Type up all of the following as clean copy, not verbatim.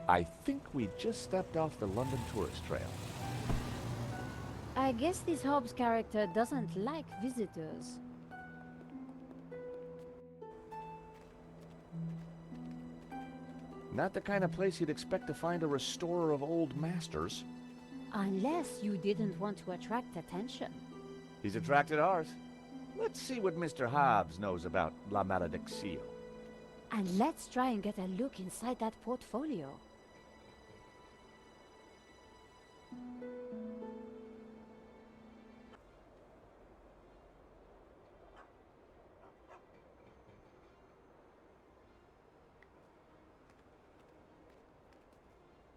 I think we just stepped off the London tourist trail. I guess this Hobbs character doesn't like visitors. Not the kind of place you'd expect to find a restorer of old masters. Unless you didn't want to attract attention. He's attracted ours. Let's see what Mr. Hobbs knows about La Malediccio. And let's try and get a look inside that portfolio.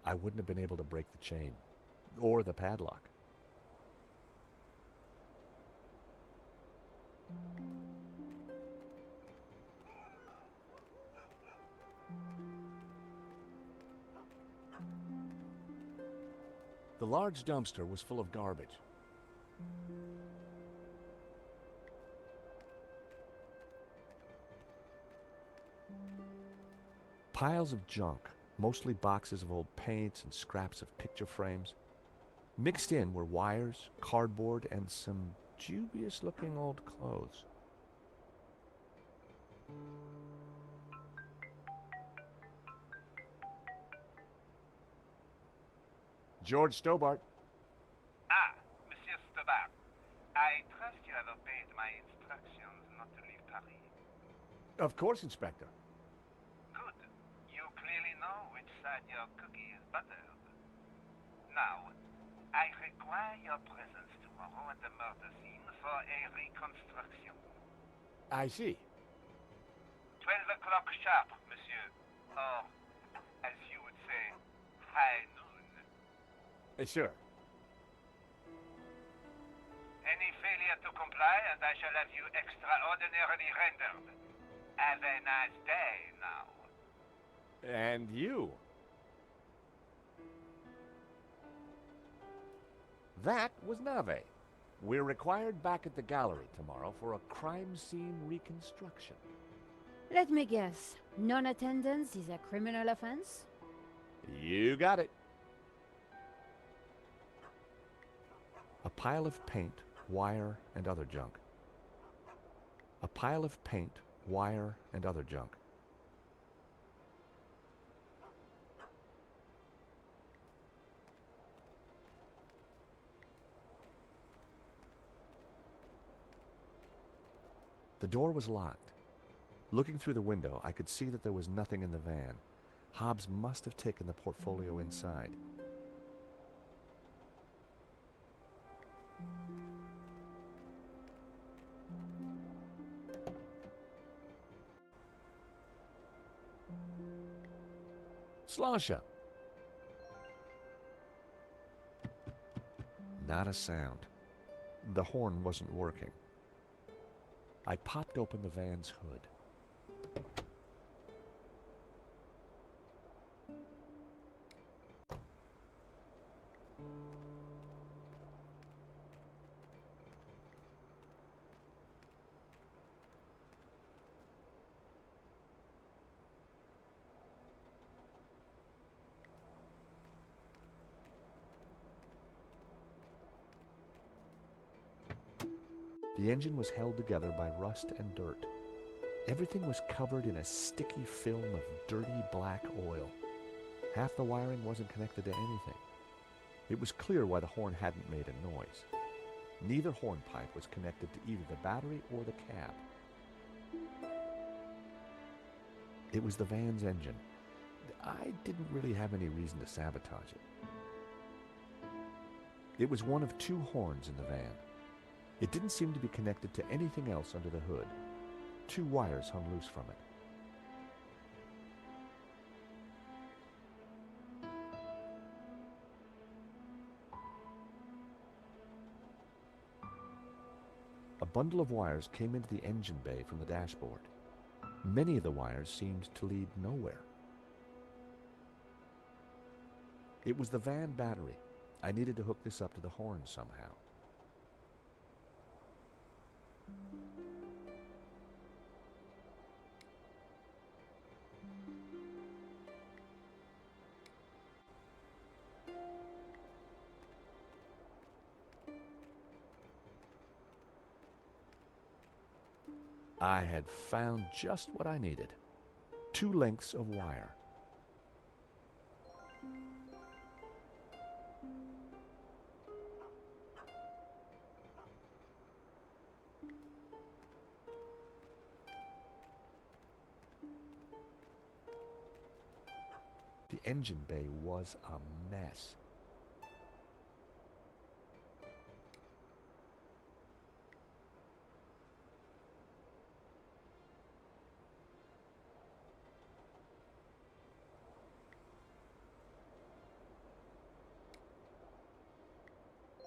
I wouldn't have been able to break the chain, or the padlock. The large dumpster was full of garbage. Piles of junk, mostly boxes of old paints and scraps of picture frames. Mixed in were wires, cardboard, and some dubious-looking old clothes. George Stobbart. Ah, Monsieur Stobbart. I trust you have obeyed my instructions not to leave Paris. Of course, Inspector. Good. You clearly know which side your cookie is buttered. Now, I require your presence tomorrow at the murder scene for a reconstruction. I see. 12 o'clock sharp, monsieur. Or, as you would say, high noon. Sure. Any failure to comply, and I shall have you extraordinarily rendered. Have a nice day now. And you. That was Nave. We're required back at the gallery tomorrow for a crime scene reconstruction. Let me guess. Non-attendance is a criminal offense? You got it. A pile of paint, wire, and other junk. A pile of paint, wire, and other junk. The door was locked. Looking through the window, I could see that there was nothing in the van. Hobbs must have taken the portfolio inside. Slosha. Not a sound. The horn wasn't working. I popped open the van's hood. The engine was held together by rust and dirt. Everything was covered in a sticky film of dirty black oil. Half the wiring wasn't connected to anything. It was clear why the horn hadn't made a noise. Neither hornpipe was connected to either the battery or the cab. It was the van's engine. I didn't really have any reason to sabotage it. It was one of two horns in the van. It didn't seem to be connected to anything else under the hood. Two wires hung loose from it. A bundle of wires came into the engine bay from the dashboard. Many of the wires seemed to lead nowhere. It was the van battery. I needed to hook this up to the horn somehow. I had found just what I needed. 2 lengths of wire. The engine bay was a mess.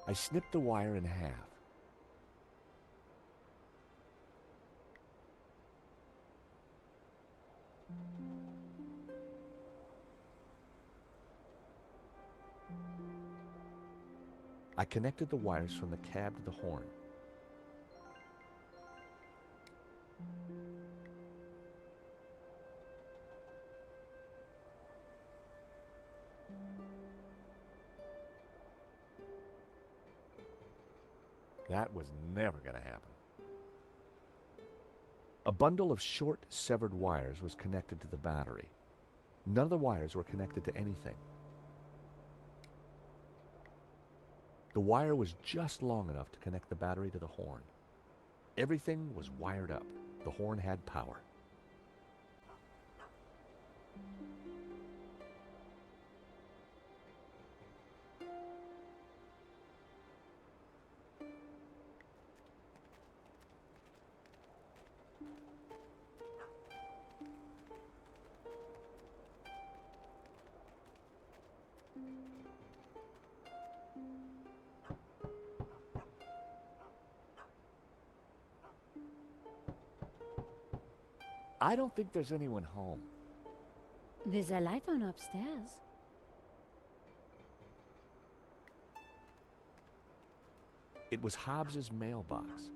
I snipped the wire in half. I connected the wires from the cab to the horn. That was never going to happen. A bundle of short, severed wires was connected to the battery. None of the wires were connected to anything. The wire was just long enough to connect the battery to the horn. Everything was wired up. The horn had power. I don't think there's anyone home. There's a light on upstairs. It was Hobbs's mailbox.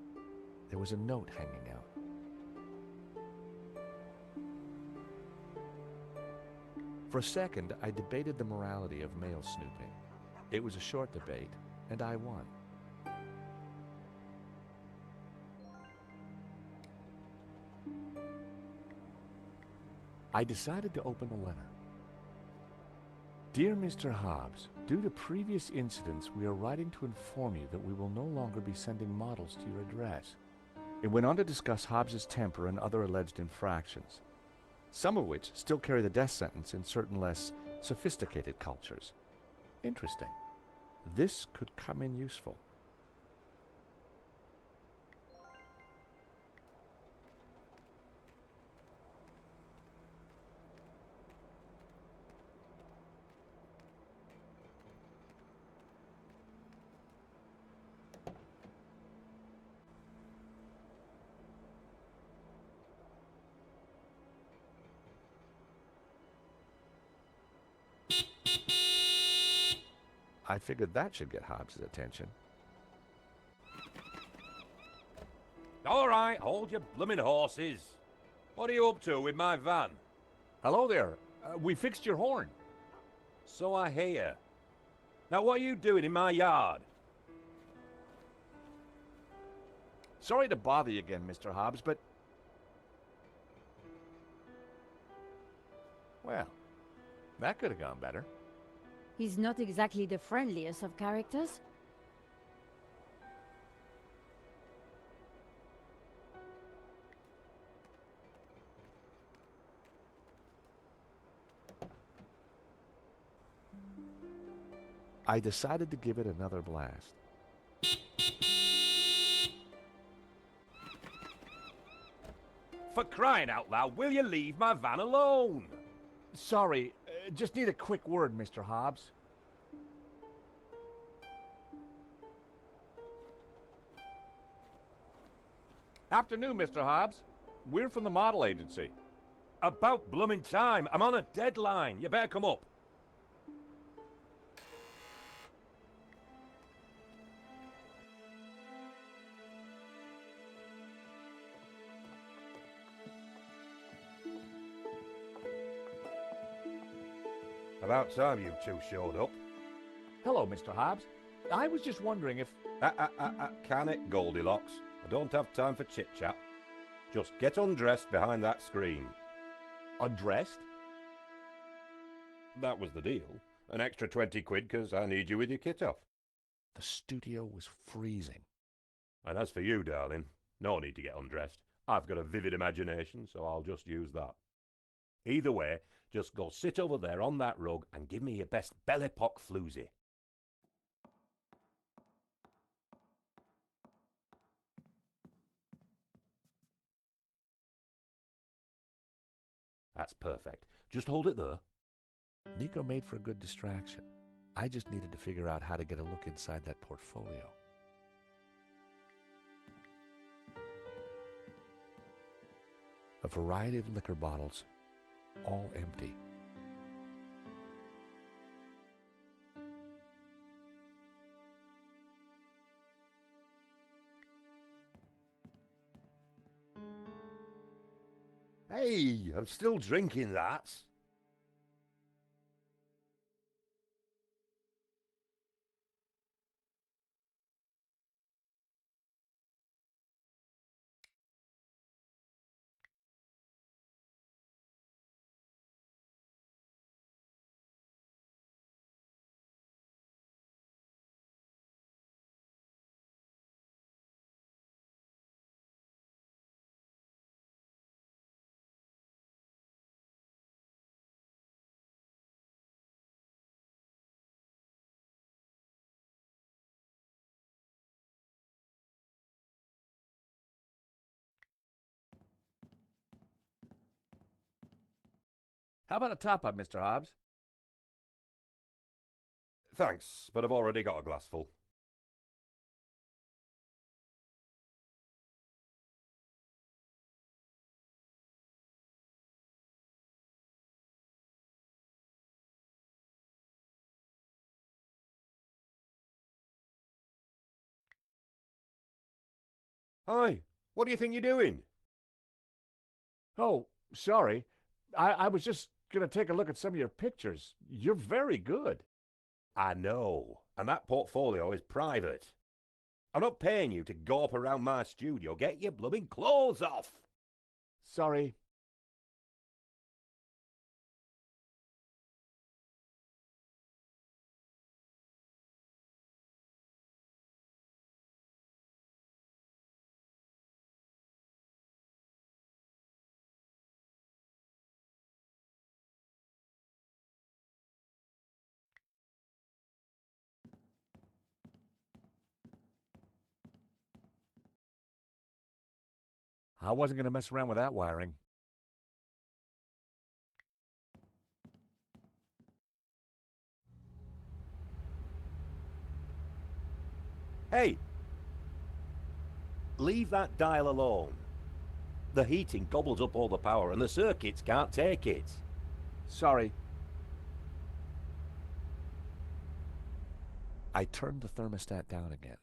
There was a note hanging out. For a second, I debated the morality of mail snooping. It was a short debate, and I won. I decided to open the letter. Dear Mr. Hobbs, due to previous incidents, we are writing to inform you that we will no longer be sending models to your address. It went on to discuss Hobbs's temper and other alleged infractions, some of which still carry the death sentence in certain less sophisticated cultures. Interesting. This could come in useful. I figured that should get Hobbs's attention. All right, hold your blooming horses. What are you up to with my van? Hello there. We fixed your horn. So I hear. Now what are you doing in my yard? Sorry to bother you again, Mr. Hobbs, but... Well, that could have gone better. He's not exactly the friendliest of characters. I decided to give it another blast. For crying out loud, will you leave my van alone? Sorry, just need a quick word, Mr. Hobbs. Afternoon, Mr. Hobbs. We're from the model agency. About blooming time. I'm on a deadline. You better come up. About time you two showed up. Hello, Mr. Hobbs. I was just wondering if... Can it, Goldilocks? I don't have time for chit-chat. Just get undressed behind that screen. Undressed? That was the deal. An extra 20 quid because I need you with your kit off. The studio was freezing. And as for you, darling, no need to get undressed. I've got a vivid imagination, so I'll just use that. Either way, just go sit over there on that rug and give me your best belly pock floozy. That's perfect. Just hold it there. Nico made for a good distraction. I just needed to figure out how to get a look inside that portfolio. A variety of liquor bottles, all empty. Hey, I'm still drinking that. How about a top-up, Mr. Hobbs? Thanks, but I've already got a glassful. Hi, what do you think you're doing? Oh, sorry. I was just going to take a look at some of your pictures. You're very good. I know, and that portfolio is private. I'm not paying you to gawp around my studio. Get your blooming clothes off! Sorry. I wasn't going to mess around with that wiring. Hey! Leave that dial alone. The heating gobbles up all the power and the circuits can't take it. Sorry. I turned the thermostat down again.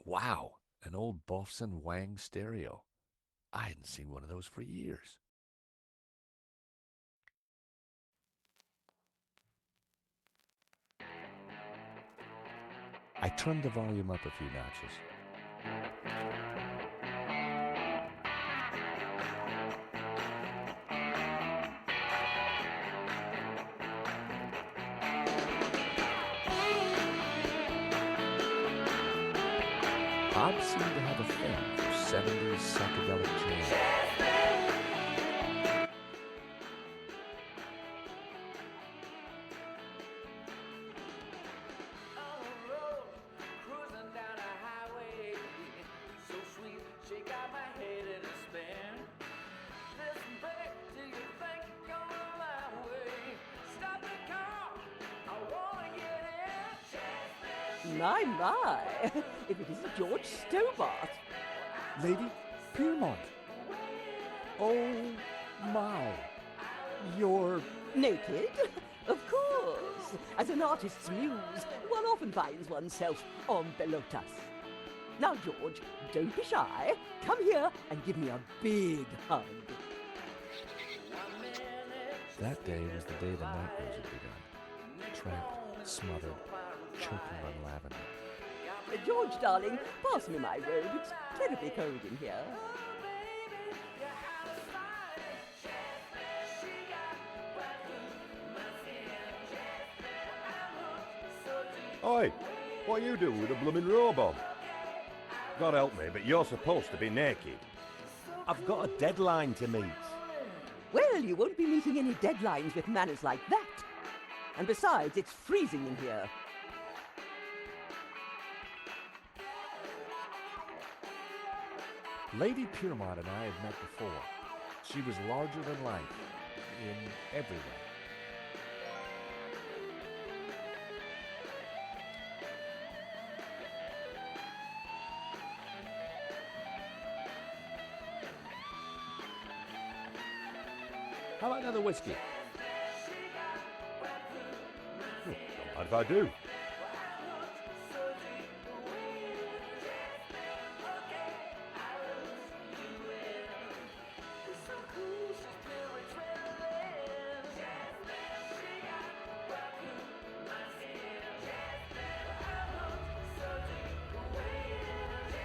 Wow, an old Bofson Wang stereo. I hadn't seen one of those for years. I turned the volume up a few notches. Hobbs seemed to have a thing for 70s psychedelic jazz. My, if it isn't George Stobbart. Lady Piermont. Oh my. You're... Naked? Of course. As an artist's muse, one often finds oneself en pelotas. Now, George, don't be shy. Come here and give me a big hug. That day was the day the nightmares had begun. Trapped, smothered, choking on lavender. George, darling, pass me my robe. It's terribly cold in here. Oi, what you doing with a blooming robe on? God help me, but you're supposed to be naked. I've got a deadline to meet. Well, you won't be meeting any deadlines with manners like that. And besides, it's freezing in here. Lady Piermont and I had met before. She was larger than life, in every way. How about another whiskey? Don't mind if I do.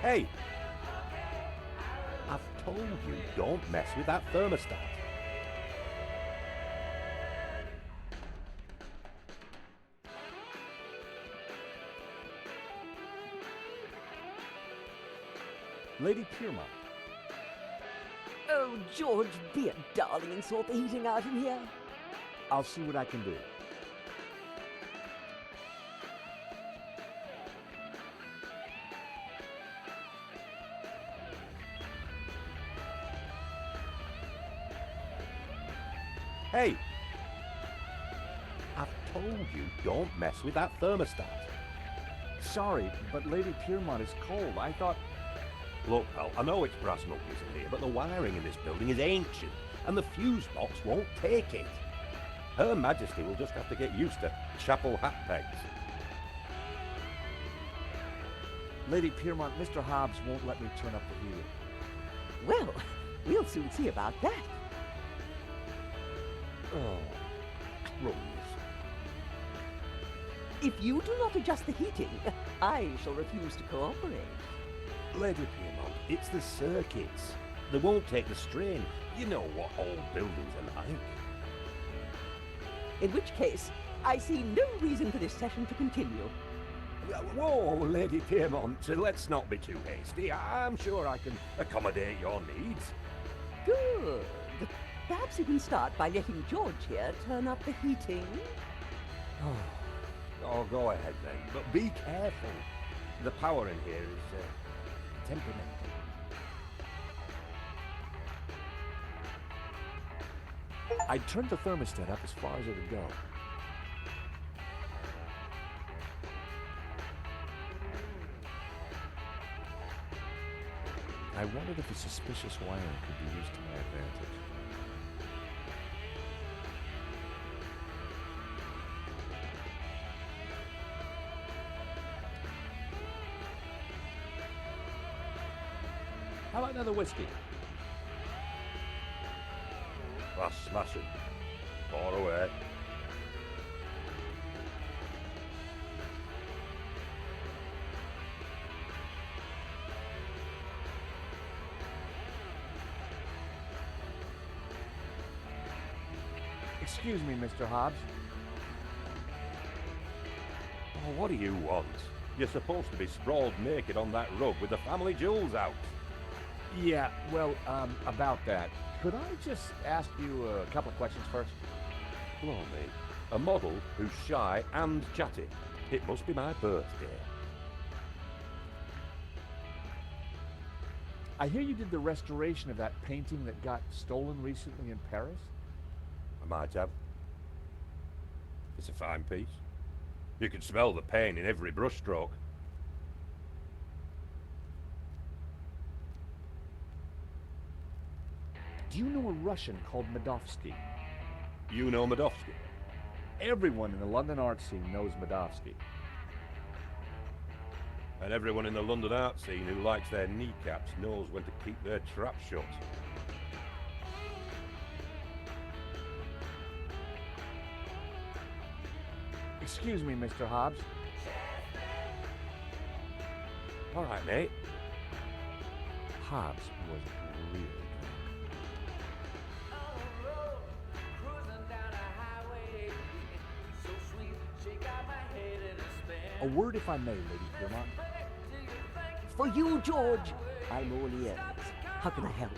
Hey! I've told you, don't mess with that thermostat. Lady Piermont. Oh, George, be a darling and sort the heating out in here. I'll see what I can do. Hey! I've told you, don't mess with that thermostat. Sorry, but Lady Piermont is cold. I thought... Look, pal, I know it's brass knuckles in here, but the wiring in this building is ancient, and the fuse box won't take it. Her Majesty will just have to get used to chapel hat pegs. Lady Piermont, Mr. Hobbs won't let me turn up the heater. Well, we'll soon see about that. Oh, crumbs. If you do not adjust the heating, I shall refuse to cooperate. Lady Piermont, it's the circuits. They won't take the strain. You know what old buildings are like. In which case, I see no reason for this session to continue. Whoa, Lady Piermont, let's not be too hasty. I'm sure I can accommodate your needs. Good. Perhaps you can start by letting George here turn up the heating. Oh, go ahead then, but be careful. The power in here is temperamental. I turned the thermostat up as far as it would go. I wondered if the suspicious wiring could be used to my advantage. How about another whiskey? That's smashing. Far away. Excuse me, Mr. Hobbs. Oh, what do you want? You're supposed to be sprawled naked on that rug with the family jewels out. Yeah, well, about that. Could I just ask you a couple of questions first? Blimey. A model who's shy and chatty. It must be my birthday. I hear you did the restoration of that painting that got stolen recently in Paris? I might have. It's a fine piece. You can smell the pain in every brushstroke. Do you know a Russian called Medovsky? You know Medovsky? Everyone in the London art scene knows Medovsky. And everyone in the London art scene who likes their kneecaps knows when to keep their trap shut. Excuse me, Mr. Hobbs. All right, mate. Hobbs was really drunk. A word, if I may, Lady Piermont. For you, George, I'm all ears. How can I help?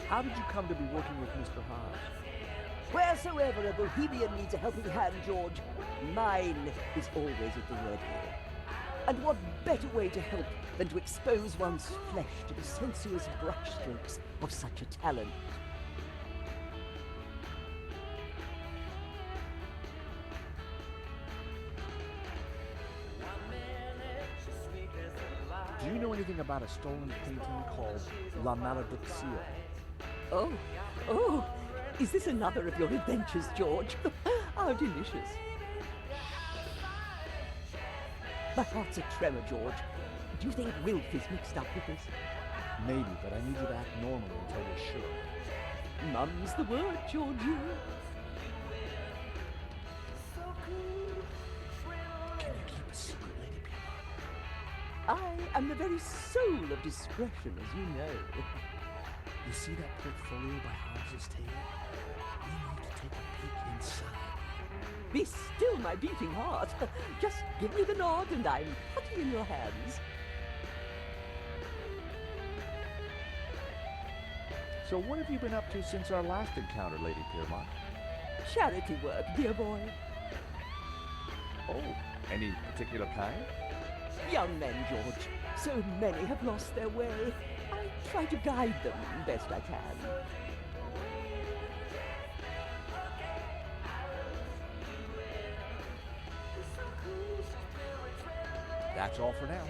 How did you come to be working with Mr. Hobbs? Wheresoever a bohemian needs a helping hand, George, mine is always at the ready. And what better way to help than to expose one's flesh to the sensuous brushstrokes of such a talent? Do you know anything about a stolen painting called La Malediction? Oh, is this another of your adventures, George? How delicious. My heart's a tremor, George. Do you think Wilf is mixed up with this? Maybe, but I need you to act normally until we're sure. Mum's the word, Georgie. Can you keep a secret, Lady Piermont? I am the very soul of discretion, as you know. You see that portfolio by Hobbs's table? We need to take a peek inside. Be still, my beating heart. Just give me the nod and I'm putty in your hands. So what have you been up to since our last encounter, Lady Piermont? Charity work, dear boy. Oh, any particular kind? Young men, George. So many have lost their way. I try to guide them best I can. That's all for now.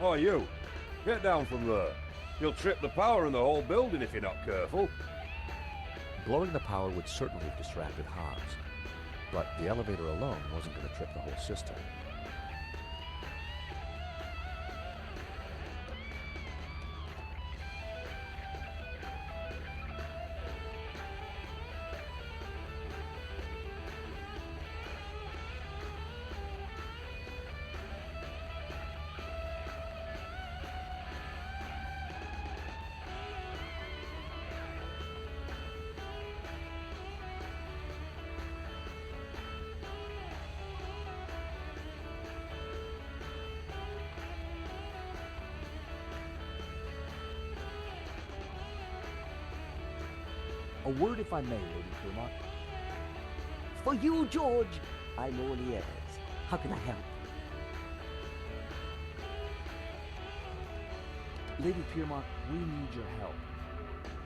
Oh, you. Get down from there. You'll trip the power in the whole building if you're not careful. Blowing the power would certainly have distracted Hobbs, but the elevator alone wasn't going to trip the whole system. A word, if I may, Lady Piermont. For you, George, I'm all ears. How can I help? Lady Piermont, we need your help.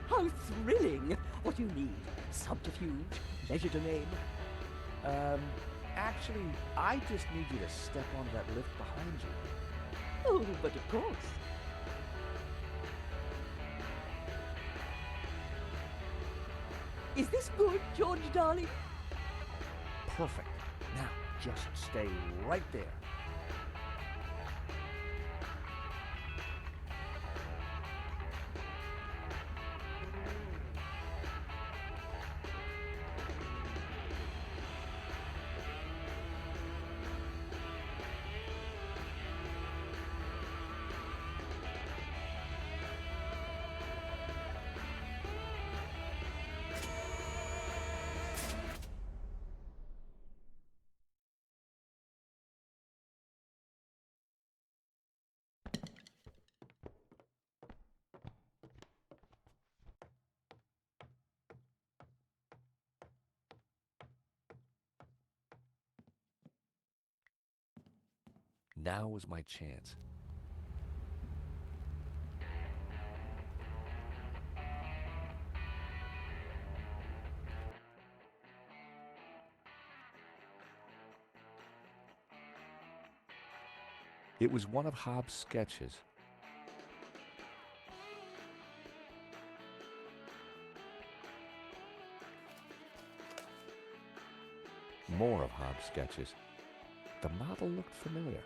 How thrilling! What do you need? Subterfuge? Leisure domain? Actually, I just need you to step onto that lift behind you. Oh, but of course. Is this good, George, darling? Perfect. Now, just stay right there. Now was my chance. It was one of Hobbes' sketches. More of Hobbes' sketches. The model looked familiar.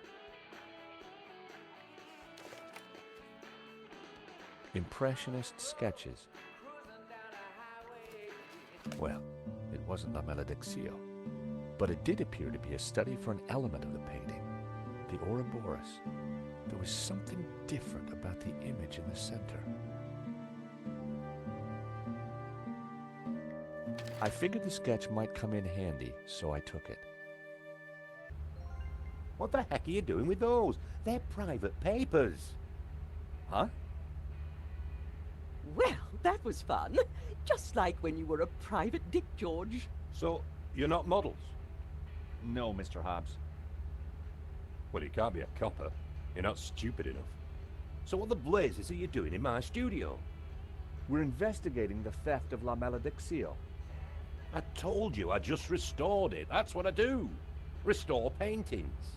Impressionist sketches. Well, it wasn't La Malediccio, but it did appear to be a study for an element of the painting, the Ouroboros. There was something different about the image in the center. I figured the sketch might come in handy, so I took it. What the heck are you doing with those? They're private papers. Huh? Well, that was fun. Just like when you were a private dick, George. So, you're not models? No, Mr. Hobbes. Well, you can't be a copper. You're not stupid enough. So what the blazes are you doing in my studio? We're investigating the theft of La Malediccio. I told you I just restored it. That's what I do. Restore paintings.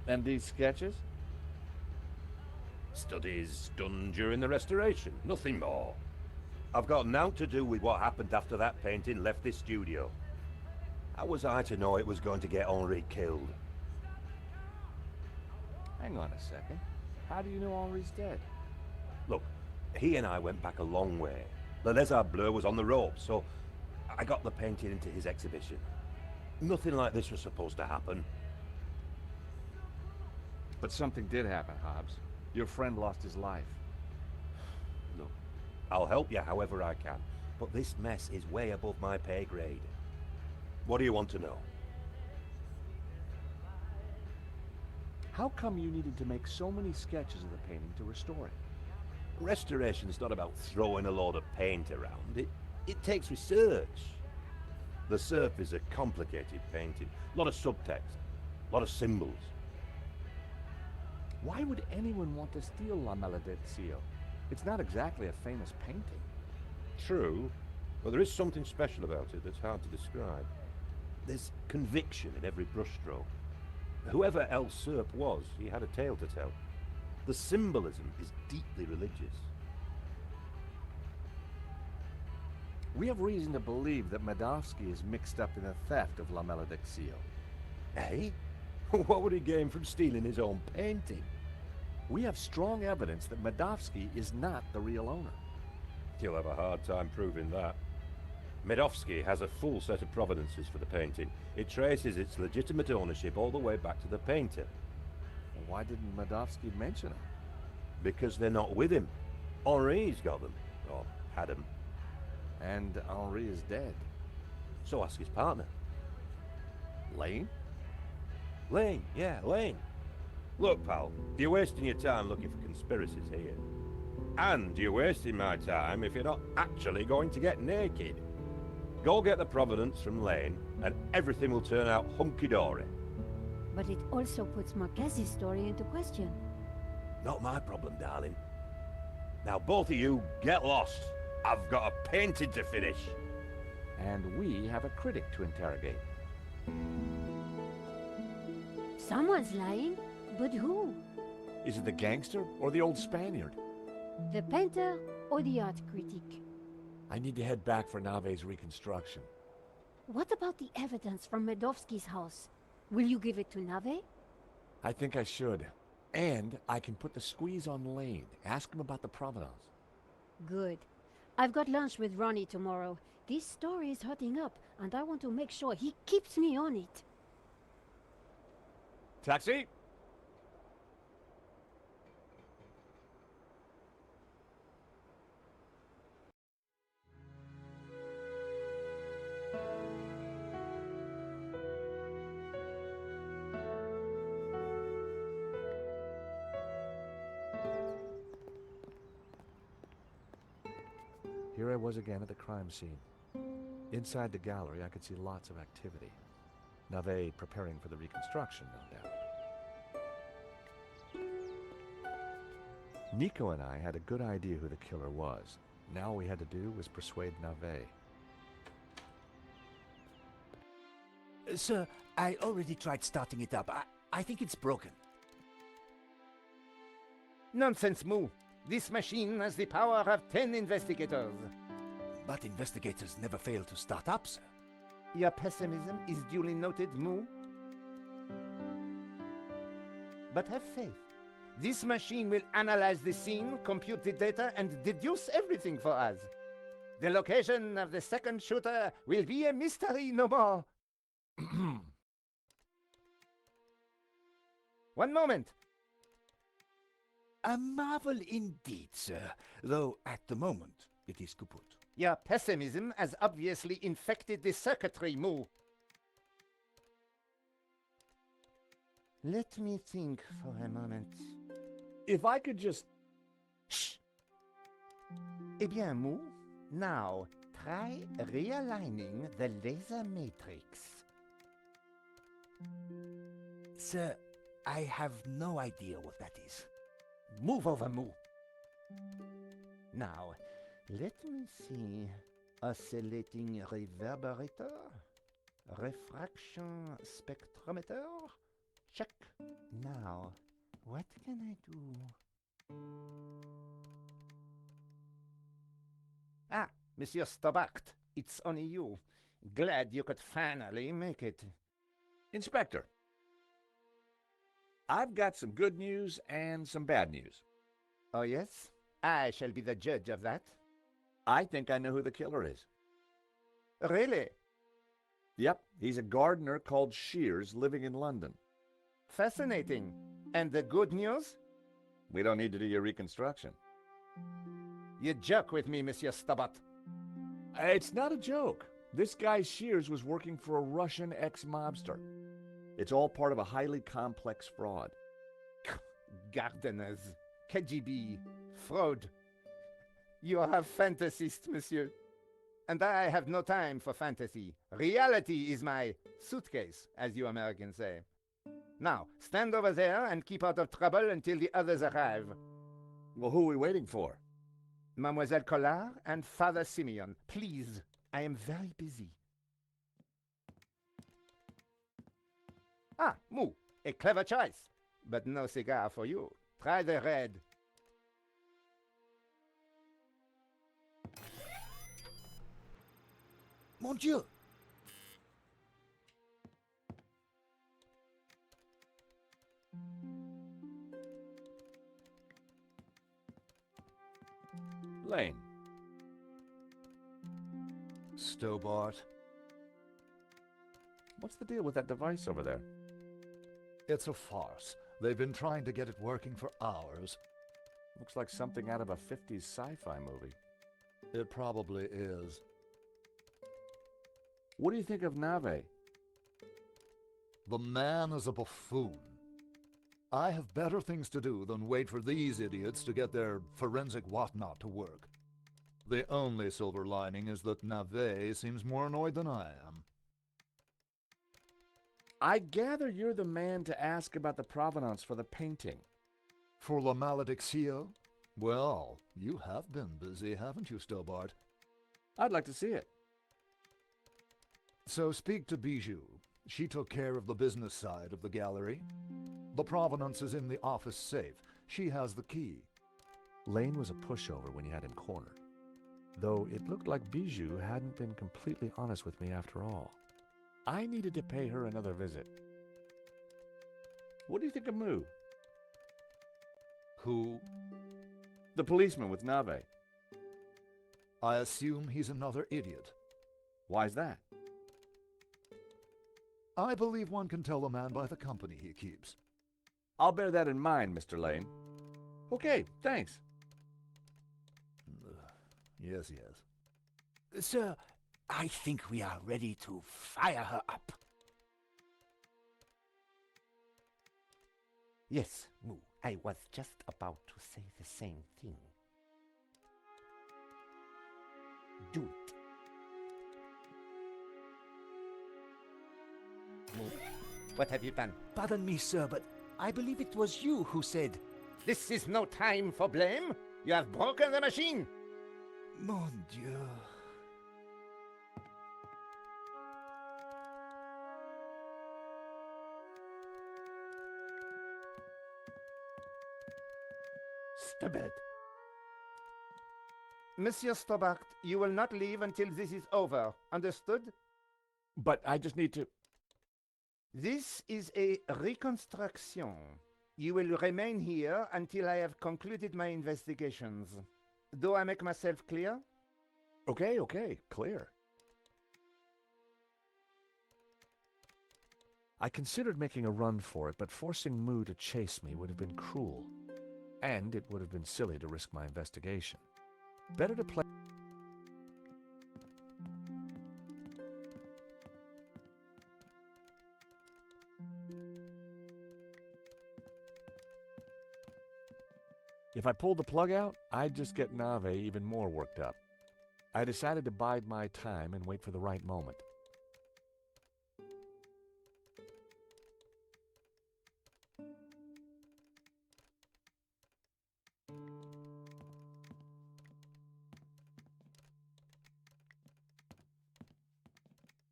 And these sketches? Studies done during the restoration, nothing more. I've got naught to do with what happened after that painting left this studio. How was I to know it was going to get Henri killed? Hang on a second. How do you know Henri's dead? Look, he and I went back a long way. Le Lézard Bleu was on the ropes, so I got the painting into his exhibition. Nothing like this was supposed to happen. But something did happen, Hobbes. Your friend lost his life. Look, I'll help you however I can, but this mess is way above my pay grade. What do you want to know? How come you needed to make so many sketches of the painting to restore it? Restoration's not about throwing a load of paint around. It takes research. The Serp is a complicated painting. A lot of subtext, a lot of symbols. Why would anyone want to steal La Malediccio? It's not exactly a famous painting. True, but there is something special about it that's hard to describe. There's conviction in every brushstroke. Whoever El Serp was, he had a tale to tell. The symbolism is deeply religious. We have reason to believe that Medovsky is mixed up in the theft of La Malediccio. Eh? What would he gain from stealing his own painting? We have strong evidence that Medovsky is not the real owner. You'll have a hard time proving that. Medovsky has a full set of provenances for the painting. It traces its legitimate ownership all the way back to the painter. Why didn't Medovsky mention him? Because they're not with him. Henri's got them. Or had them. And Henri is dead. So ask his partner. Lane? Lane, yeah, Lane. Look, pal, you're wasting your time looking for conspiracies here. And you're wasting my time if you're not actually going to get naked. Go get the provenance from Lane, and everything will turn out hunky-dory. But it also puts Marquez's story into question. Not my problem, darling. Now both of you, get lost. I've got a painting to finish. And we have a critic to interrogate. Someone's lying, but who? Is it the gangster or the old Spaniard? The painter or the art critic? I need to head back for Nave's reconstruction. What about the evidence from Medovsky's house? Will you give it to Nave? I think I should. And I can put the squeeze on Lane. Ask him about the provenance. Good. I've got lunch with Ronnie tomorrow. This story is hotting up, and I want to make sure he keeps me on it. Taxi! Here I was again at the crime scene. Inside the gallery, I could see lots of activity. Nave preparing for the reconstruction, no doubt. Nico and I had a good idea who the killer was. Now all we had to do was persuade Nave. Sir, I already tried starting it up. I think it's broken. Nonsense, Moo. This machine has the power of 10 investigators. But investigators never fail to start up, sir. Your pessimism is duly noted, Moo. But have faith. This machine will analyze the scene, compute the data, and deduce everything for us. The location of the second shooter will be a mystery no more. One moment. A marvel indeed, sir, though at the moment it is kaput. Your pessimism has obviously infected the circuitry, Moo. Let me think for a moment. If I could just... Shh! Eh bien, Moo, now try realigning the laser matrix. Sir, I have no idea what that is. Move over, Moo. Now, let me see. Oscillating reverberator? Refraction spectrometer? Check. Now, what can I do? Ah, Monsieur Stobbart, it's only you. Glad you could finally make it. Inspector, I've got some good news and some bad news. Oh, yes? I shall be the judge of that. I think I know who the killer is. Really? Yep, he's a gardener called Shears living in London. Fascinating. And the good news? We don't need to do your reconstruction. You joke with me, Monsieur Stobbart. It's not a joke. This guy Shears was working for a Russian ex-mobster. It's all part of a highly complex fraud. Gardeners, KGB, fraud. You are a fantasist, monsieur. And I have no time for fantasy. Reality is my suitcase, as you Americans say. Now, stand over there and keep out of trouble until the others arrive. Well, who are we waiting for? Mademoiselle Collard and Father Simeon. Please, I am very busy. Ah, Moo, a clever choice. But no cigar for you. Try the red. Mon Dieu! Lane. Stobbart. What's the deal with that device over there? It's a farce. They've been trying to get it working for hours. Looks like something out of a 50s sci-fi movie. It probably is. What do you think of Nave? The man is a buffoon. I have better things to do than wait for these idiots to get their forensic whatnot to work. The only silver lining is that Nave seems more annoyed than I am. I gather you're the man to ask about the provenance for the painting. For La Maledictio? Well, you have been busy, haven't you, Stobbart? I'd like to see it. So speak to Bijou. She took care of the business side of the gallery. The provenance is in the office safe. She has the key. Lane was a pushover when you had him cornered. Though it looked like Bijou hadn't been completely honest with me after all. I needed to pay her another visit. What do you think of Moo? Who? The policeman with Nave. I assume he's another idiot. Why's that? I believe one can tell a man by the company he keeps. I'll bear that in mind, Mr. Lane. Okay, thanks. Yes, yes. Sir, I think we are ready to fire her up. Yes, Moo, I was just about to say the same thing. Do it. Moo, what have you done? Pardon me, sir, but I believe it was you who said, This is no time for blame. You have broken the machine. Mon Dieu. to bed. Monsieur Stobbart, you will not leave until this is over. Understood? But I just need to... This is a reconstruction. You will remain here until I have concluded my investigations. Do I make myself clear? Okay, clear. I considered making a run for it, but forcing Moo to chase me would have been cruel. And it would have been silly to risk my investigation. Better to play... If I pulled the plug out, I'd just get Nave even more worked up. I decided to bide my time and wait for the right moment.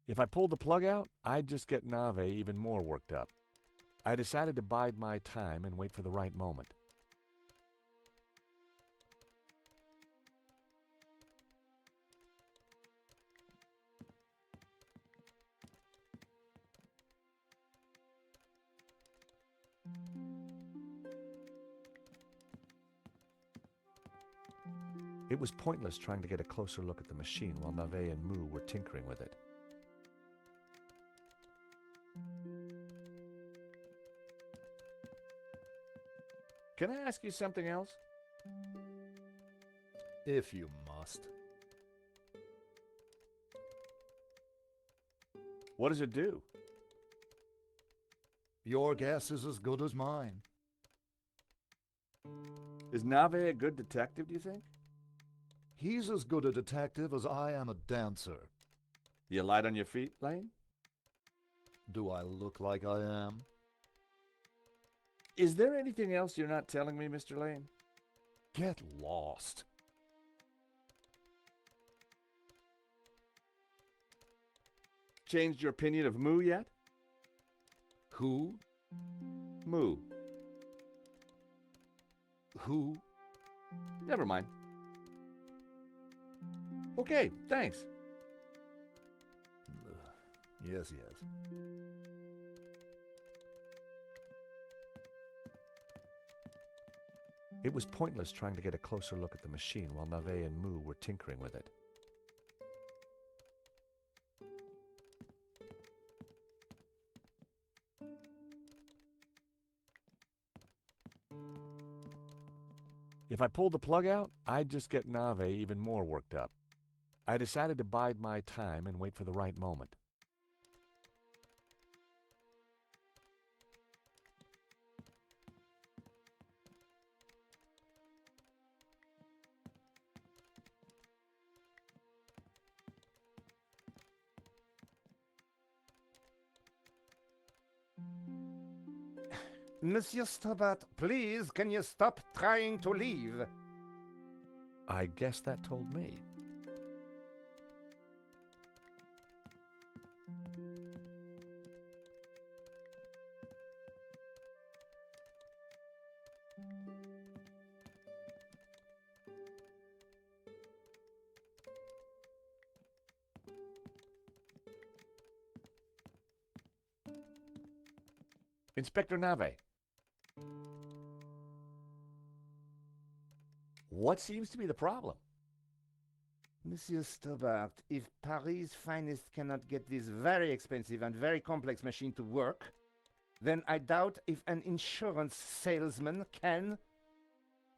If I pulled the plug out, I'd just get Nave even more worked up. I decided to bide my time and wait for the right moment. It was pointless trying to get a closer look at the machine while Nave and Moo were tinkering with it. Can I ask you something else? If you must. What does it do? Your guess is as good as mine. Is Nave a good detective, do you think? He's as good a detective as I am a dancer. You light on your feet, Lane? Do I look like I am? Is there anything else you're not telling me, Mr. Lane? Get lost. Changed your opinion of Moo yet? Who? Moo. Who? Never mind. Okay, thanks. Yes. It was pointless trying to get a closer look at the machine while Nave and Moo were tinkering with it. If I pulled the plug out, I'd just get Nave even more worked up. I decided to bide my time and wait for the right moment. Monsieur Stobbart, please, can you stop trying to leave? I guess that told me. Inspector Nave. What seems to be the problem? Monsieur Stobbart, if Paris' finest cannot get this very expensive and very complex machine to work, then I doubt if an insurance salesman can.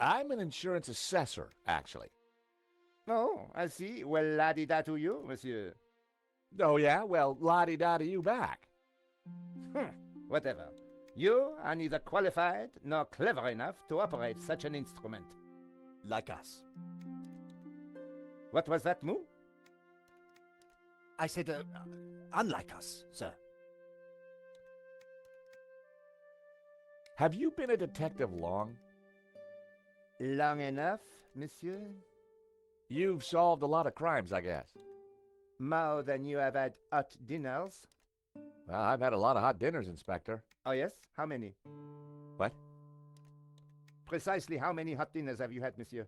I'm an insurance assessor, actually. Oh, I see. Well, la-di-da to you, monsieur. Oh, yeah? Well, la-di-da to you back. Whatever. You are neither qualified nor clever enough to operate such an instrument. Like us. What was that, Moo? I said, unlike us, sir. Have you been a detective long? Long enough, monsieur? You've solved a lot of crimes, I guess. More than you have had hot dinners? Well, I've had a lot of hot dinners, Inspector. Oh, yes? How many? What? Precisely how many hot dinners have you had, monsieur?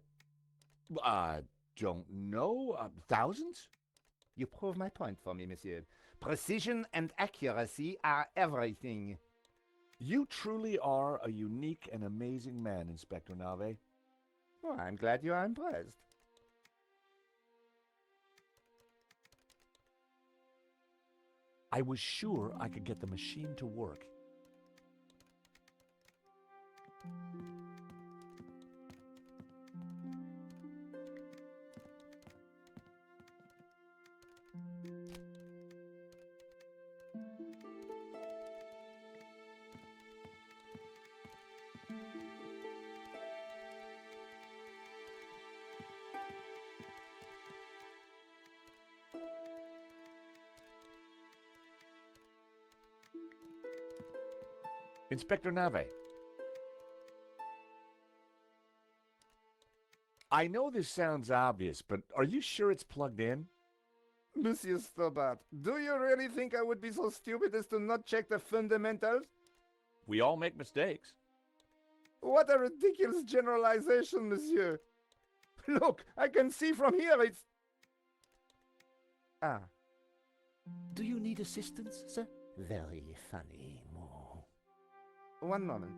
I don't know. Thousands? You prove my point for me, monsieur. Precision and accuracy are everything. You truly are a unique and amazing man, Inspector Nave. Oh, I'm glad you are impressed. I was sure I could get the machine to work. Inspector Nave. I know this sounds obvious, but are you sure it's plugged in? Monsieur Stobbart, do you really think I would be so stupid as to not check the fundamentals? We all make mistakes. What a ridiculous generalization, monsieur. Look, I can see from here it's... Ah. Do you need assistance, sir? Very funny, Mo. One moment.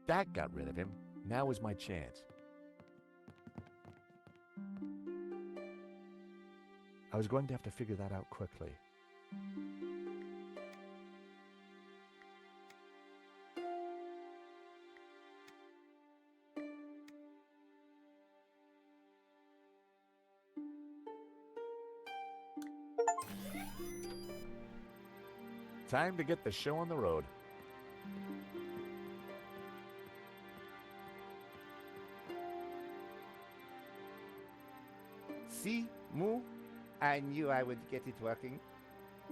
That got rid of him. Now is my chance. I was going to have to figure that out quickly. Time to get the show on the road. See, Moo? I knew I would get it working.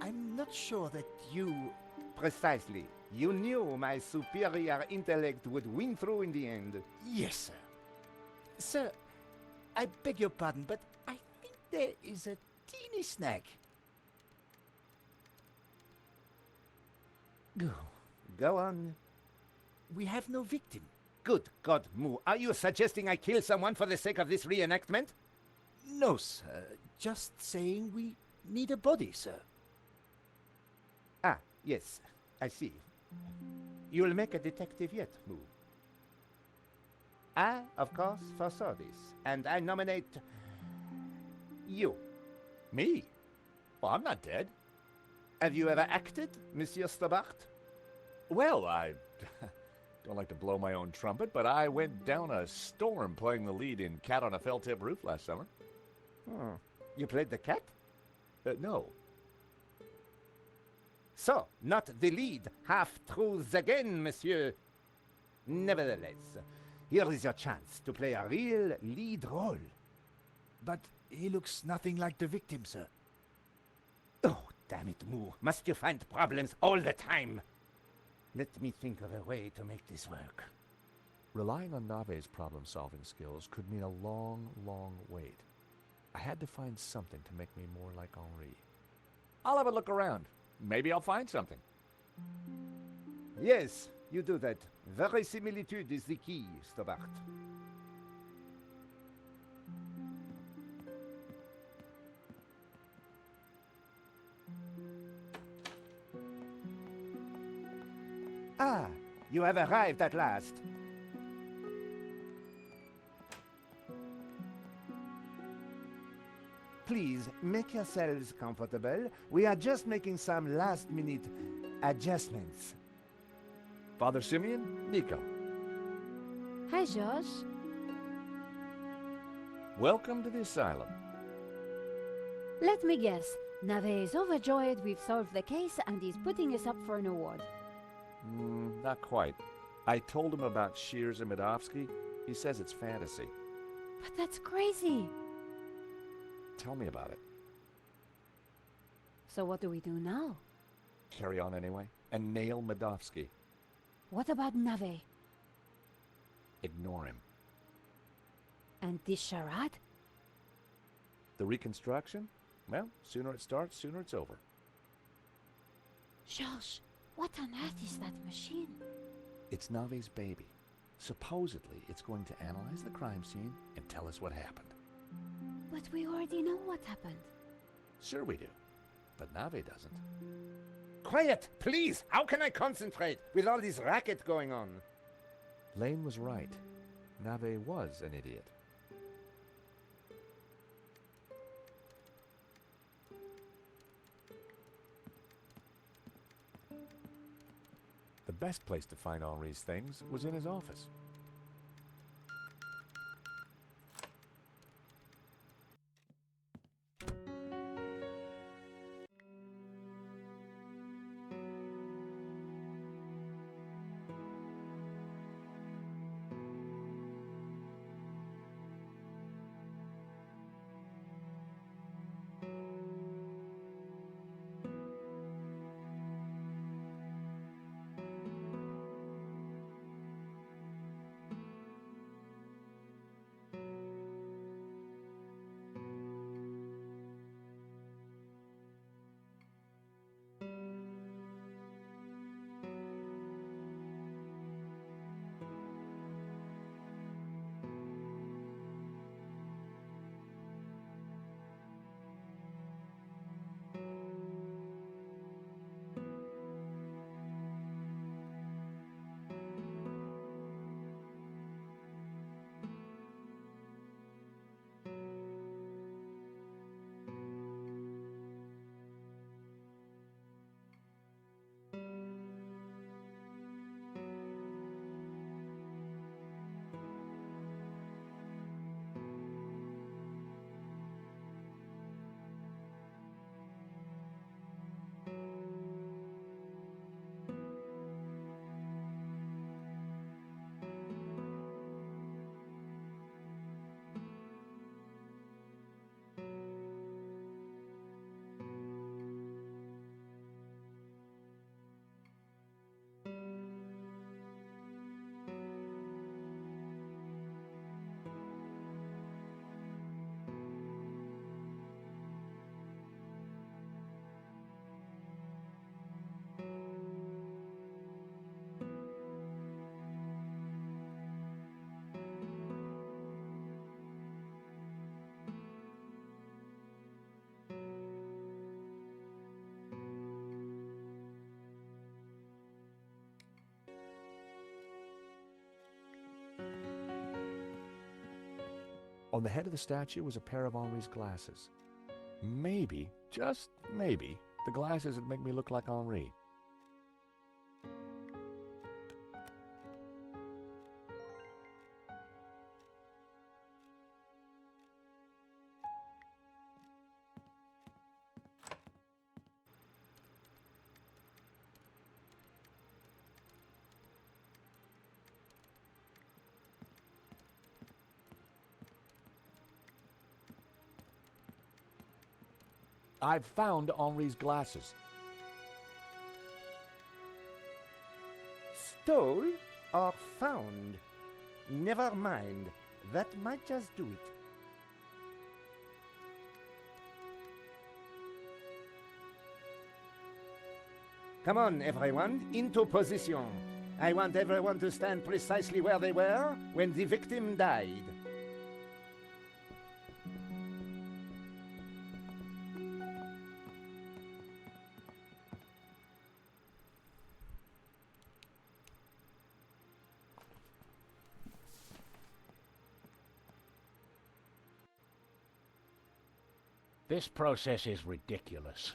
I'm not sure that you... Precisely. You knew my superior intellect would win through in the end. Yes, sir. Sir, I beg your pardon, but I think there is a teeny snag. Go on. We have no victim. Good God, Moo. Are you suggesting I kill someone for the sake of this reenactment? No, sir. Just saying we need a body, sir. Ah, yes. I see. You'll make a detective yet, Moo. I, of course, foresaw this, and I nominate... you. Me? Well, I'm not dead. Have you ever acted, Monsieur Stobbart? Well, I don't like to blow my own trumpet, but I went down a storm playing the lead in Cat on a Felt-Tip Roof last summer. Oh. You played the cat? No. So, not the lead. Half-truths again, monsieur. Nevertheless, here is your chance to play a real lead role. But he looks nothing like the victim, sir. Oh, damn it, Moo. Must you find problems all the time? Let me think of a way to make this work. Relying on Nave's problem-solving skills could mean a long, long wait. I had to find something to make me more like Henri. I'll have a look around. Maybe I'll find something. Yes, you do that. Verisimilitude is the key, Stobbart. Ah, you have arrived at last. Please, make yourselves comfortable. We are just making some last-minute adjustments. Father Simeon, Nico. Hi, George. Welcome to the asylum. Let me guess. Nave is overjoyed we've solved the case and he's putting us up for an award. Not quite. I told him about Shears and Medovsky. He says it's fantasy. But that's crazy. Tell me about it. So what do we do now? Carry on anyway, and nail Medovsky. What about Nave? Ignore him. And this charade? The reconstruction? Well, sooner it starts, sooner it's over. George, what on earth is that machine? It's Nave's baby. Supposedly, it's going to analyze the crime scene and tell us what happened. But we already know what happened. Sure we do, but Nave doesn't. Quiet, please! How can I concentrate with all this racket going on? Lane was right. Nave was an idiot. The best place to find Henri's things was in his office. On the head of the statue was a pair of Henri's glasses. Maybe, just maybe, the glasses would make me look like Henri. I've found Henri's glasses. Stole or found? Never mind. That might just do it. Come on, everyone, into position. I want everyone to stand precisely where they were when the victim died. This process is ridiculous.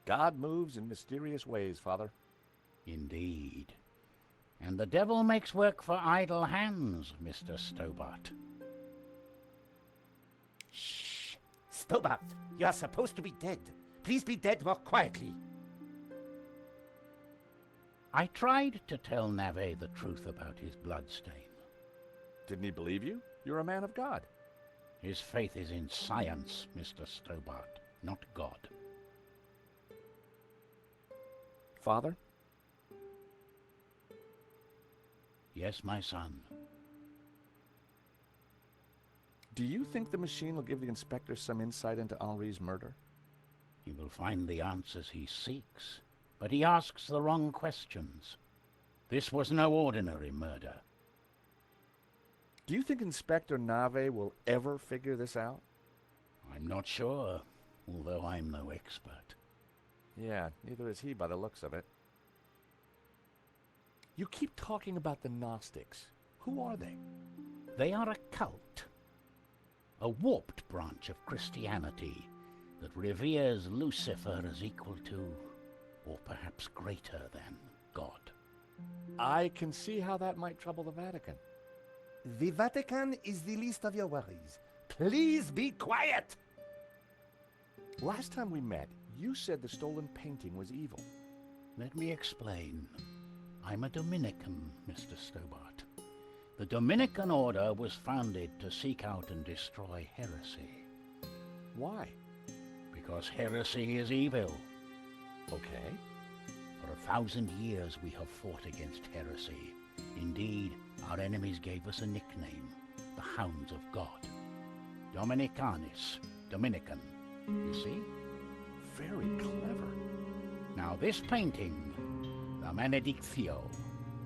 God moves in mysterious ways, Father. Indeed. And the devil makes work for idle hands, Mr. Stobbart. Shh! Stobbart, you are supposed to be dead. Please be dead more quietly. I tried to tell Nave the truth about his bloodstain. Didn't he believe you? You're a man of God. His faith is in science, Mr. Stobbart, not God. Father? Yes, my son. Do you think the machine will give the inspector some insight into Henri's murder? He will find the answers he seeks, but he asks the wrong questions. This was no ordinary murder. Do you think Inspector Nave will ever figure this out? I'm not sure, although I'm no expert. Yeah, neither is he by the looks of it. You keep talking about the Gnostics. Who are they? They are a cult, a warped branch of Christianity that reveres Lucifer as equal to, or perhaps greater than, God. I can see how that might trouble the Vatican. The Vatican is the least of your worries. Please be quiet! Last time we met, you said the stolen painting was evil. Let me explain. I'm a Dominican, Mr. Stobbart. The Dominican order was founded to seek out and destroy heresy. Why? Because heresy is evil. Okay. For 1,000 years we have fought against heresy. Indeed, our enemies gave us a nickname, the Hounds of God. Dominicanis, Dominican, you see? Very clever. Now this painting, the Benedictio,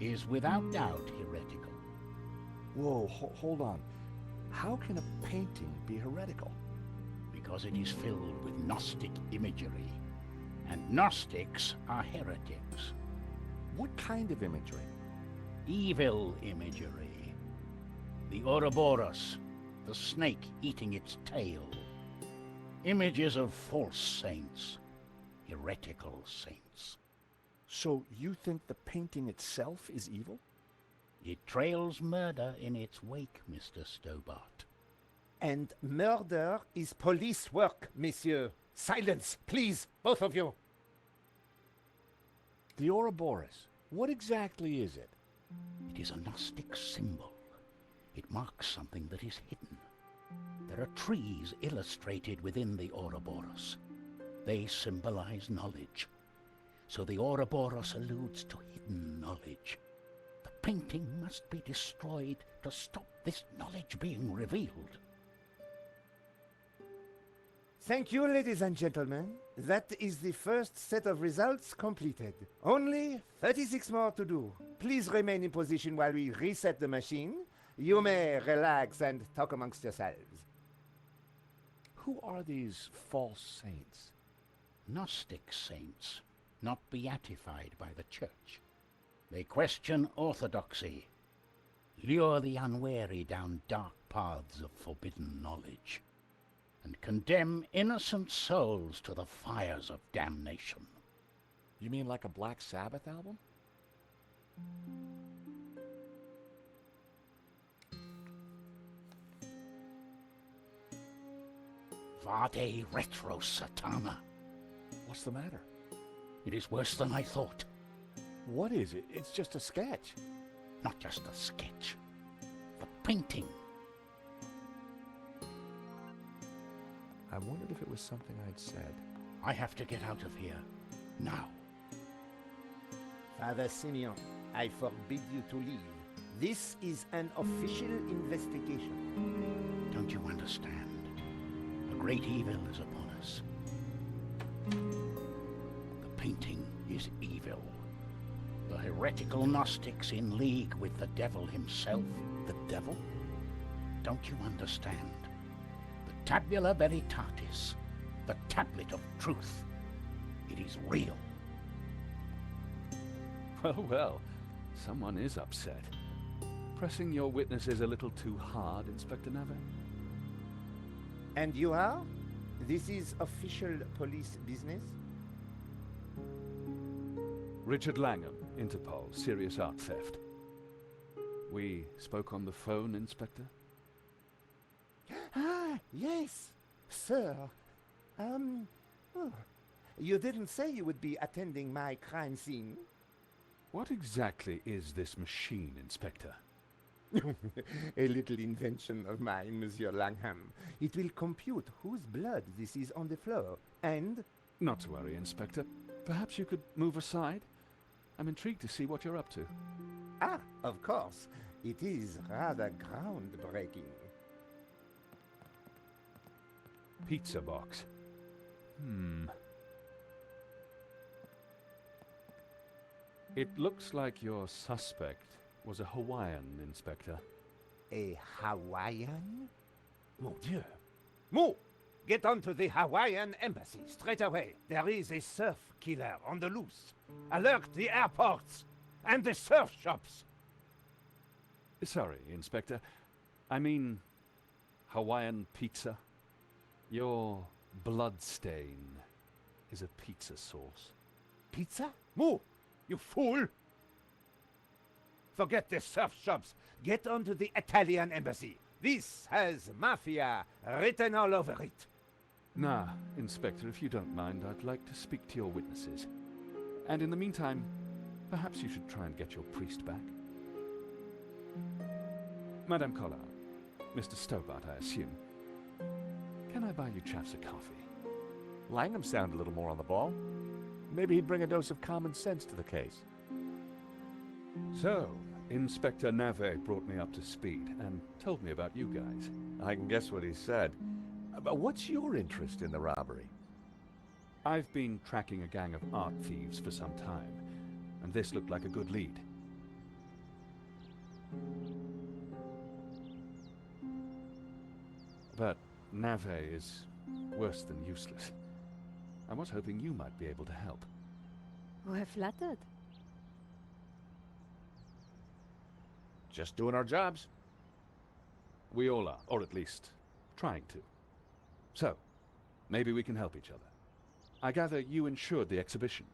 is without doubt heretical. Whoa, hold on. How can a painting be heretical? Because it is filled with Gnostic imagery, and Gnostics are heretics. What kind of imagery? Evil imagery. The Ouroboros, the snake eating its tail. Images of false saints, heretical saints. So you think the painting itself is evil? It trails murder in its wake, Mr. Stobbart. And murder is police work, monsieur. Silence, please, both of you. The Ouroboros. What exactly is it? It is a Gnostic symbol. It marks something that is hidden. There are trees illustrated within the Ouroboros. They symbolize knowledge. So the Ouroboros alludes to hidden knowledge. The painting must be destroyed to stop this knowledge being revealed. Thank you, ladies and gentlemen. That is the first set of results completed. Only 36 more to do. Please remain in position while we reset the machine. You may relax and talk amongst yourselves. Who are these false saints? Gnostic saints, not beatified by the Church. They question orthodoxy, lure the unwary down dark paths of forbidden knowledge, and condemn innocent souls to the fires of damnation. You mean like a Black Sabbath album? Vade retro satana. What's the matter? It is worse than I thought. What is it? It's just a sketch. Not just a sketch. The painting. I wondered if it was something I'd said. I have to get out of here. Now. Father Simeon, I forbid you to leave. This is an official investigation. Don't you understand? A great evil is upon us. The painting is evil. The heretical Gnostics in league with the devil himself. The devil? Don't you understand? The tabula veritatis, the tablet of truth. It is real. Well, well, someone is upset. Pressing your witnesses a little too hard, Inspector Nave? And you are? This is official police business? Richard Langham, Interpol, serious art theft. We spoke on the phone, Inspector? Ah, yes, sir. You didn't say you would be attending my crime scene. What exactly is this machine, Inspector? A little invention of mine, Monsieur Langham. It will compute whose blood this is on the floor, and... Not to worry, Inspector. Perhaps you could move aside? I'm intrigued to see what you're up to. Ah, of course. It is rather groundbreaking. Pizza box. It looks like your suspect was a Hawaiian, Inspector. A Hawaiian? Mon Dieu. Moo! Get onto the Hawaiian embassy straight away. There is a surf killer on the loose. Alert the airports and the surf shops. Sorry, Inspector. I mean, Hawaiian pizza. Your blood stain is a pizza sauce. Pizza? Moo! You fool! Forget the surf shops. Get onto the Italian embassy. This has mafia written all over it. Nah, Inspector, if you don't mind, I'd like to speak to your witnesses. And in the meantime, perhaps you should try and get your priest back. Madame Collard, Mr. Stobbart, I assume. Can I buy you chaps a coffee? Langham sounded a little more on the ball. Maybe he'd bring a dose of common sense to the case. So, Inspector Nave brought me up to speed and told me about you guys. I can guess what he said. But what's your interest in the robbery? I've been tracking a gang of art thieves for some time, and this looked like a good lead. But Nave is worse than useless. I was hoping you might be able to help. We're flattered. Just doing our jobs. We all are, or at least trying to. So, maybe we can help each other. I gather you insured the exhibition.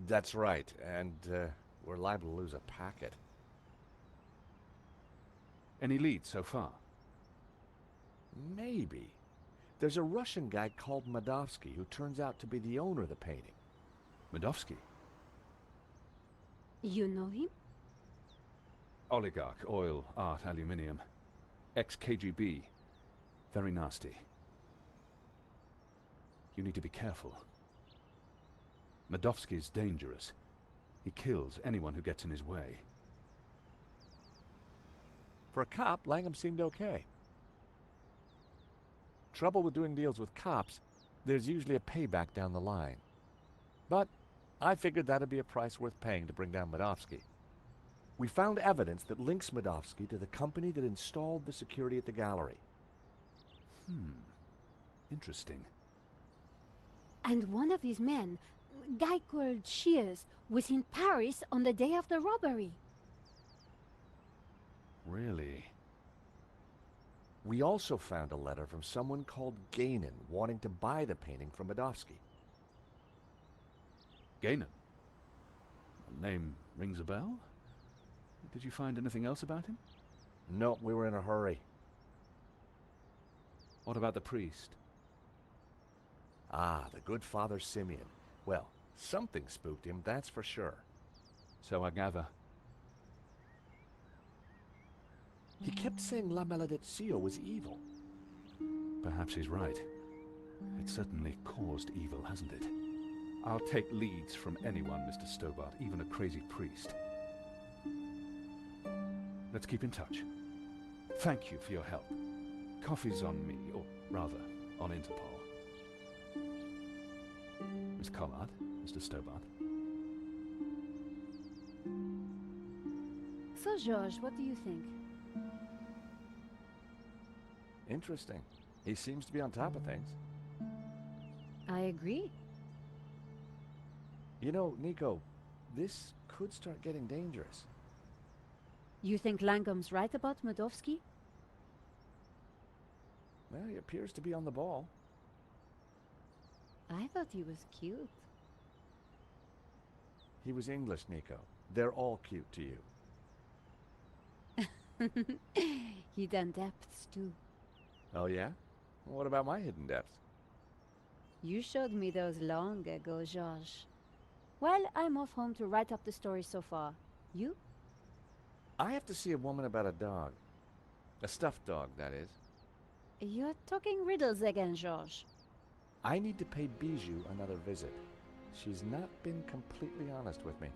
That's right, and we're liable to lose a packet. Any leads so far? Maybe. There's a Russian guy called Madovsky who turns out to be the owner of the painting. Madovsky? You know him? Oligarch, oil, art, aluminium. Ex-KGB. Very nasty. You need to be careful. Madovsky's dangerous. He kills anyone who gets in his way. For a cop, Langham seemed okay. Trouble with doing deals with cops, there's usually a payback down the line. But I figured that'd be a price worth paying to bring down Madovsky. We found evidence that links Madovsky to the company that installed the security at the gallery. Interesting. And one of his men, a guy called Shears, was in Paris on the day of the robbery. Really? We also found a letter from someone called Gainan wanting to buy the painting from Madovsky. Gainan? The name rings a bell? Did you find anything else about him? No, we were in a hurry. What about the priest? Ah, the good Father Simeon. Well, something spooked him, that's for sure. So I gather. He kept saying La Maledizio was evil. Perhaps he's right. It certainly caused evil, hasn't it? I'll take leads from anyone, Mr. Stobbart, even a crazy priest. Let's keep in touch. Thank you for your help. Coffee's on me, or rather, on Interpol. Miss Collard, Mr. Stobbart. So, George, what do you think? Interesting. He seems to be on top of things. I agree. You know, Nico, this could start getting dangerous. You think Langham's right about Madovsky? Well, he appears to be on the ball. I thought he was cute. He was English, Nico. They're all cute to you. Hidden depths, too. Oh, yeah? What about my hidden depths? You showed me those long ago, George. Well, I'm off home to write up the story so far. You? I have to see a woman about a dog. A stuffed dog, that is. You're talking riddles again, George. I need to pay Bijou another visit. She's not been completely honest with me.